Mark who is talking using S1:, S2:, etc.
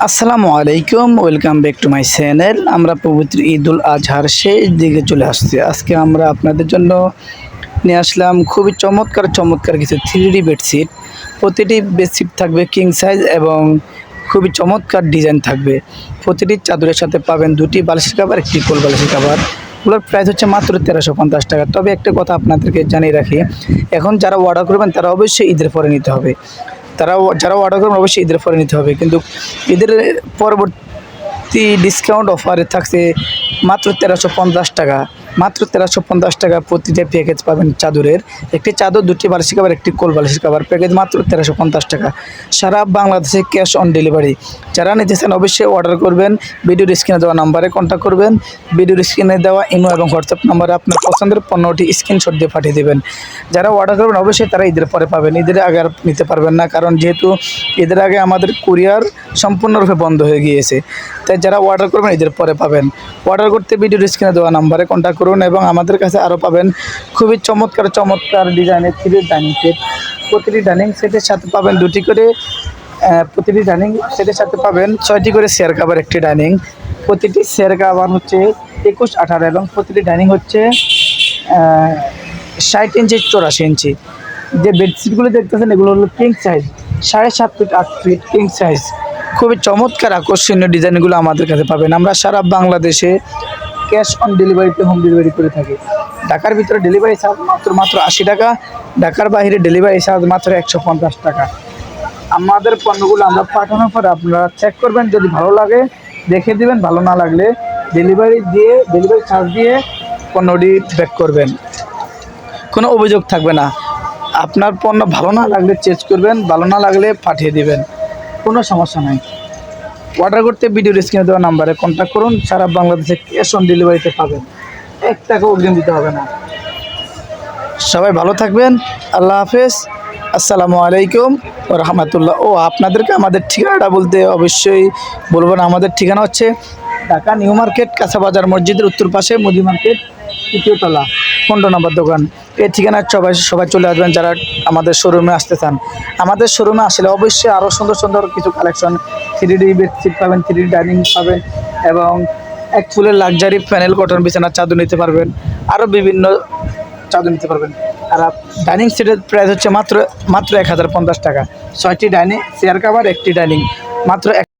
S1: আসসালামু আলাইকুম, welcome back to my channel. আমরা পবিত্র ঈদুল আজহার শেষ দিকে চলে আসছি। আজকে আমরা আপনাদের জন্য নিয়ে আসলাম খুবই চমৎকার চমৎকার কিছু 3D বেডশিট। প্রতিটি বেডশিট থাকবে কিং সাইজ এবং খুবই চমৎকার ডিজাইন থাকবে। প্রতিটি চাদরের সাথে পাবেন দুটি বালিশের কাভার, একটি কোল বালিশের কাভার। এগুলোর প্রাইস হচ্ছে মাত্র 1350 টাকা। তবে একটা কথা আপনাদেরকে জানিয়ে রাখি, এখন যারা অর্ডার করবেন তারা অবশ্যই ঈদের পরে নিতে হবে। যারা অর্ডার করবেন অবশ্যই ঈদের পরে নিতে হবে, কিন্তু ঈদের পরবর্তী ডিসকাউন্ট অফারে থাকছে মাত্র 1350 টাকা। মাত্র 1350 টাকা প্রতিটা প্যাকেজ পাবেন চাদরের। একটি চাদর, দুটি বালিশের কাভার, একটি কোল বালিশের কাভার, প্যাকেজ মাত্র 1350 টাকা। সারা বাংলাদেশে ক্যাশ অন ডেলিভারি। যারা নিতে চান অবশ্যই অর্ডার করবেন। ভিডিওর স্ক্রিনে দেওয়া নাম্বারে কন্ট্যাক্ট করবেন। ভিডিওর স্ক্রিনে দেওয়া ইমো এবং হোয়াটসঅ্যাপ নাম্বারে আপনার পছন্দের পণ্যটি স্ক্রিনশট দিয়ে পাঠিয়ে দেবেন। যারা অর্ডার করবেন অবশ্যই তারা ঈদের পরে পাবেন। ঈদের আগে আর নিতে পারবেন না, কারণ যেহেতু ঈদের আগে আমাদের কুরিয়ার সম্পূর্ণরূপে বন্ধ হয়ে গিয়েছে। তাই যারা অর্ডার করবেন ঈদের পরে পাবেন। অর্ডার করতে ভিডিওর স্ক্রিনে দেওয়া নাম্বারে কন্ট্যাক্ট করুন এবং আমাদের কাছে আরও পাবেন খুবই চমৎকার চমৎকার ডিজাইনের 3D ডাইনিং সেট। প্রতিটি ডাইনিং সেটের সাথে পাবেন দুটি করে প্রতিটি ডাইনিং সেটের সাথে পাবেন 6টি করে চেয়ার কাভার, একটি ডাইনিং। প্রতিটি চেয়ার কাভার হচ্ছে 21-18 এবং প্রতিটি ডাইনিং হচ্ছে 60 ইঞ্চি 84 ইঞ্চি। যে বেডশিটগুলো দেখতেছেন এগুলো হলো king size, 7.5 feet 8 feet king size. খুবই চমৎকার আকর্ষণীয় ডিজাইনগুলো আমাদের কাছে পাবেন। আমরা সারা বাংলাদেশে ক্যাশ অন ডেলিভারিতে হোম ডেলিভারি করে থাকি। ঢাকার ভিতরে ডেলিভারি চার্জ মাত্র 80 টাকা, ঢাকার বাইরে ডেলিভারি চার্জ মাত্র 150 টাকা। আমাদের পণ্যগুলো আমরা পাঠানোর পরে আপনারা চেক করবেন, যদি ভালো লাগে দেখে দিবেন, ভালো না লাগলে ডেলিভারি চার্জ দিয়ে পণ্যটি ব্যাক করবেন। কোনো অভিযোগ থাকবে না। আপনার পণ্য ভালো না লাগলে চেঞ্জ করবেন, ভালো না লাগলে পাঠিয়ে দিবেন, কোনো সমস্যা নাই। অর্ডার করতে ভিডিওর স্ক্রিনে দেওয়া নাম্বারে কন্ট্যাক্ট করুন। সারা বাংলাদেশে ক্যাশ অন ডেলিভারিতে পাবেন, 1 টাকা অগ্রিম দিতে হবে না। সবাই ভালো থাকবেন। আল্লাহ হাফেজ। আসসালামু আলাইকুম ওয়া রাহমাতুল্লাহ। ও আপনাদেরকে আমাদের ঠিকানাটা বলতে অবশ্যই বলবো না। আমাদের ঠিকানা হচ্ছে ঢাকা নিউ মার্কেট, কাঁচাবাজার মসজিদের উত্তর পাশে মুদি মার্কেট, 3য় তলা, 15 নম্বর দোকান। এই ঠিকানায় সবাই চলে আসবেন যারা আমাদের শোরুমে আসতে চান। আমাদের শোরুমে আসলে অবশ্যই আরও সুন্দর সুন্দর কিছু কালেকশন 3D বেডশিট পাবেন, 3D ডাইনিং পাবেন এবং এক ফুলের লাক্সারি প্যানেল কটন বিছানার চাদর নিতে পারবেন, আরও বিভিন্ন চাদর নিতে পারবেন। আর ডাইনিং সেটের প্রাইস হচ্ছে মাত্র 1050 টাকা। 6টি ডাইনিং চেয়ার কাভার, একটি ডাইনিং, মাত্র